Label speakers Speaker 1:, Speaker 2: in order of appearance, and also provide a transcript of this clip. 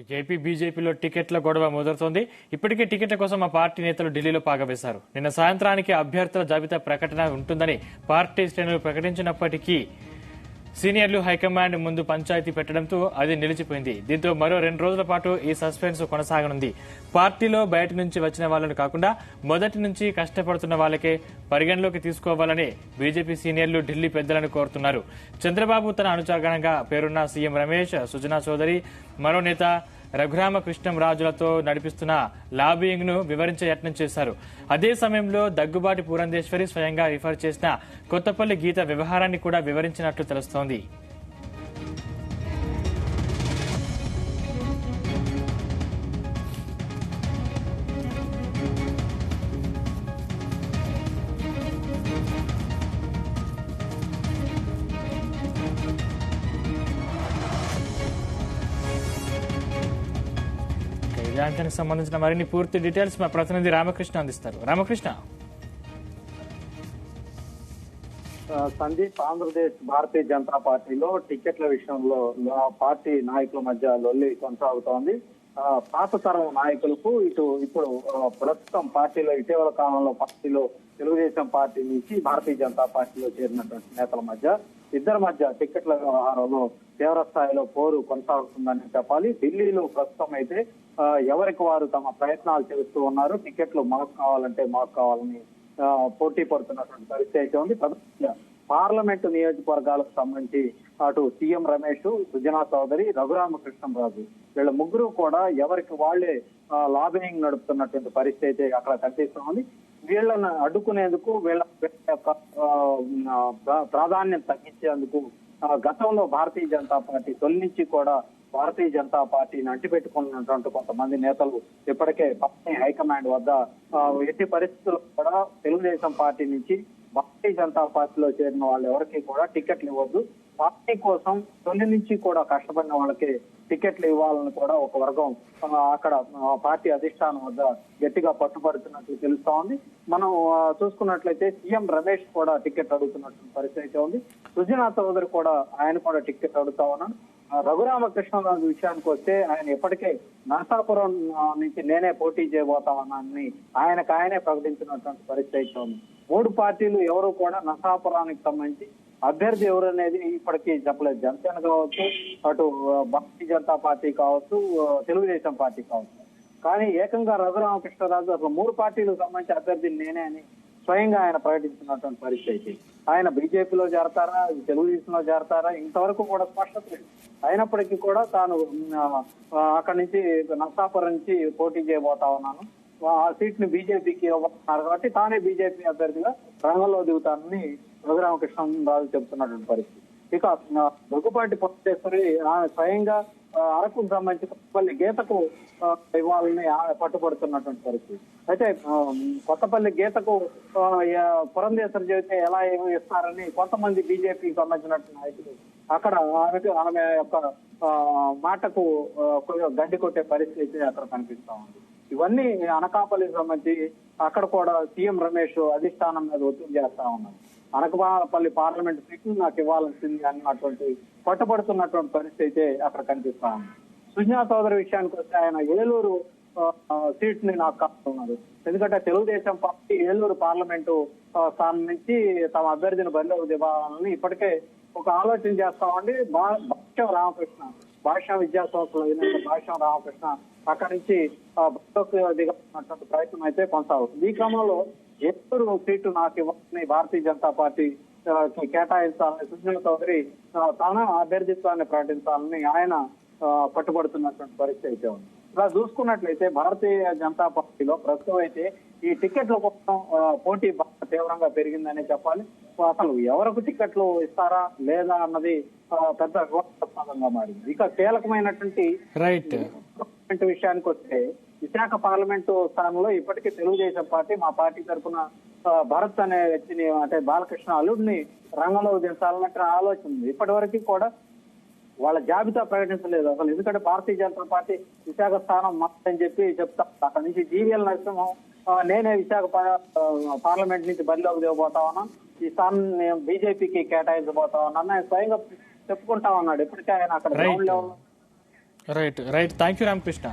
Speaker 1: AP బీజేపీలో టికెట్ల గొడవ ముదురుతోంది. ఇప్పటికే టికెట్ల కోసం ఆ పార్టీ నేతలు ఢిల్లీలో పాగవేశారు. నిన్న సాయంత్రానికి అభ్యర్థుల జాబితా ప్రకటన ఉంటుందని పార్టీ శ్రేణులు ప్రకటించినప్పటికీ సీనియర్లు హైకమాండ్ ముందు పంచాయతీ పెట్టడంతో అది నిలిచిపోయింది. దీంతో మరో 2 రోజుల పాటు ఈ సస్పెన్స్ కొనసాగనుంది. పార్టీలో బయట నుంచి వచ్చిన వాళ్లను కాకుండా మొదటి నుంచి కష్టపడుతున్న వాళ్లకే పరిగణలోకి తీసుకోవాలని బీజేపీ సీనియర్లు ఢిల్లీ పెద్దలను కోరుతున్నారు. చంద్రబాబు తన అనుచరుగా పేరున్న సీఎం రమేష్, సుజనా చౌదరి, మరో నేత రఘురామకృష్ణంరాజులతో నడిపిస్తున్న లాబియింగ్ ను వివరించే యత్నం చేశారు. అదే సమయంలో దగ్గుబాటి పురంధేశ్వరి స్వయంగా రిఫర్ చేసిన కొత్తపల్లి గీత వ్యవహారాన్ని కూడా వివరించినట్లు తెలుస్తోంది. దానికి సంబంధించిన మరిన్ని పూర్తి డీటెయిల్స్ మా ప్రతినిధి రామకృష్ణ అందిస్తారు. రామకృష్ణ.
Speaker 2: సందీప్, ఆంధ్రప్రదేశ్ భారతీయ జనతా పార్టీలో టికెట్ల విషయంలో పార్టీ నాయకుల మధ్య లొల్లి కొనసాగుతోంది. పాత తరం నాయకులకు ఇప్పుడు ప్రస్తుతం పార్టీలో ఇటీవల కాలంలో పార్టీలో తెలుగుదేశం పార్టీ నుంచి భారతీయ జనతా పార్టీలో చేరినటువంటి నేతల మధ్య ఇద్దరి మధ్య టికెట్ల వ్యవహారంలో తీవ్ర స్థాయిలో పోరు కొనసాగుతుందని చెప్పాలి. ఢిల్లీలో ప్రస్తుతం అయితే ఎవరికి వారు తమ ప్రయత్నాలు చేస్తూ ఉన్నారు. టికెట్లు మాకు కావాలని పోటీ పడుతున్నటువంటి పరిస్థితి అయితే ఉంది. పార్లమెంటు నియోజకవర్గాలకు సంబంధించి అటు సీఎం రమేష్, సుజనా చౌదరి, రఘురామకృష్ణంరాజు వీళ్ళ ముగ్గురు కూడా ఎవరికి వాళ్లే లాబింగ్ నడుపుతున్నటువంటి పరిస్థితి అయితే అక్కడ కనిపిస్తుంది. వీళ్ళను అడ్డుకునేందుకు వీళ్ళ యొక్క ప్రాధాన్యం తగ్గించేందుకు గతంలో భారతీయ జనతా పార్టీ తొలి నుంచి కూడా భారతీయ జనతా పార్టీని అంటిపెట్టుకున్నటువంటి కొంతమంది నేతలు ఇప్పటికే పార్టీ హైకమాండ్ వద్ద ఎట్టి పరిస్థితుల్లో కూడా తెలుగుదేశం పార్టీ నుంచి భారతీయ జనతా పార్టీలో చేరిన వాళ్ళు ఎవరికి కూడా టికెట్లు ఇవ్వద్దు, పార్టీ కోసం తొలి నుంచి కూడా కష్టపడిన వాళ్ళకి టికెట్లు ఇవ్వాలని కూడా ఒక వర్గం అక్కడ పార్టీ అధిష్టానం వద్ద గట్టిగా పట్టుబడుతున్నట్లు తెలుస్తా ఉంది. మనం చూసుకున్నట్లయితే సీఎం రమేష్ కూడా టికెట్ అడుగుతున్నటువంటి పరిస్థితి ఉంది. సుజనా చౌదరి కూడా ఆయన కూడా టికెట్ అడుగుతా ఉన్నాను. రఘురామకృష్ణరాజు విషయానికి వస్తే ఆయన ఇప్పటికే నరసాపురం నుంచి నేనే పోటీ చేయబోతామని ఆయనే ప్రకటించినటువంటి పరిస్థితి ఉంది. 3 పార్టీలు ఎవరు కూడా నరసాపురానికి సంబంధించి అభ్యర్థి ఎవరు అనేది ఇప్పటికీ చెప్పలేదు. జనసేన కావచ్చు, అటు భారతీయ జనతా పార్టీ కావచ్చు, తెలుగుదేశం పార్టీ కావచ్చు. కానీ ఏకంగా రఘురామకృష్ణరాజు అసలు 3 పార్టీలకు సంబంధించి అభ్యర్థిని నేనే అని స్వయంగా ఆయన ప్రకటించినటువంటి పరిస్థితి. ఆయన బీజేపీలో చేరతారా, తెలుగుదేశంలో చేరతారా ఇంతవరకు కూడా స్పష్టత లేదు. అయినప్పటికీ కూడా తాను అక్కడి నుంచి నరసాపురం నుంచి పోటీ చేయబోతా ఉన్నాను, ఆ సీట్ ని బీజేపీకి ఇవ్వబోతున్నారు కాబట్టి తానే బీజేపీ అభ్యర్థిగా రంగంలో దిగుతానని రఘురామకృష్ణరాజు చెబుతున్నటువంటి పరిస్థితి. ఇక దగ్గుబాటి పురంధేశ్వరి స్వయంగా అరకుకు సంబంధించి కొత్తపల్లి గీతకు ఇవ్వాలని పట్టుబడుతున్నటువంటి పరిస్థితి. అయితే కొత్తపల్లి గీతకు పురంధేశ్వరి చెబితే ఎలా ఇస్తారని కొంతమంది బీజేపీకి సంబంధించినటువంటి నాయకులు అక్కడ ఆమె యొక్క మాటకు గడ్డి కొట్టే పరిస్థితి అక్కడ కనిపిస్తా ఉంది. ఇవన్నీ అనకాపల్లికి సంబంధించి అక్కడ కూడా సీఎం రమేష్ అధిష్టానం మీద ఒత్తిడి చేస్తా ఉన్నారు. అనకాపల్లి పార్లమెంట్ సీట్లు నాకు ఇవ్వాల్సింది అన్నటువంటి పట్టుబడుతున్నటువంటి పరిస్థితి అయితే అక్కడ కనిపిస్తా ఉంది. సుజనా చౌదరి విషయానికి వస్తే ఆయన ఏలూరు సీట్ ని నాకు కాస్తున్నారు. ఎందుకంటే తెలుగుదేశం పార్టీ ఏలూరు పార్లమెంటు స్థానం నుంచి తమ అభ్యర్థిని బరిలోకి దిగాలని ఇప్పటికే ఒక ఆలోచన చేస్తామండి. భాష్యం విద్యా సంస్థలో భాష్యం రామకృష్ణ అక్కడి నుంచి దిగాల్సినటువంటి ప్రయత్నం అయితే కొనసాగుతుంది. ఈ క్రమంలో ఏలూరు సీటు నాకు ఇవ్వాలని భారతీయ జనతా పార్టీ కేటాయించాలని సుజనా చౌదరి తన అభ్యర్థిత్వాన్ని ప్రకటించాలని ఆయన పట్టుబడుతున్నటువంటి పరిస్థితి అయితే ఉంది. ఇలా చూసుకున్నట్లయితే భారతీయ జనతా పార్టీలో ప్రస్తుతం అయితే ఈ టికెట్ల కోసం పోటీ బాగా తీవ్రంగా పెరిగిందనే చెప్పాలి. అసలు ఎవరికి టికెట్లు ఇస్తారా లేదా అన్నది పెద్ద వివాదాస్పదంగా మారింది. ఇక కీలకమైనటువంటి విషయానికి వస్తే విశాఖ పార్లమెంటు స్థానంలో ఇప్పటికీ తెలుగుదేశం పార్టీ మా పార్టీ తరఫున భరత్ అనే వ్యక్తిని అంటే బాలకృష్ణ అల్లుడిని రంగంలో దించాలన్నట్టు ఆలోచన ఉంది. ఇప్పటి వరకు కూడా వాళ్ళ జాబితా ప్రకటించలేదు అసలు. ఎందుకంటే భారతీయ జనతా పార్టీ విశాఖ స్థానం మాత్రని చెప్పి చెప్తా. అక్కడి నుంచి జీవీఎల్ నరసింహం నేనే విశాఖ పార్లమెంట్ నుంచి బరిలోకి దిగబోతా ఉన్నా, ఈ స్థానం బీజేపీకి కేటాయించబోతా ఉన్నా స్వయంగా చెప్పుకుంటా ఉన్నాడు. ఇప్పటికే ఆయన అక్కడ ground level
Speaker 1: right thank you Ramakrishna.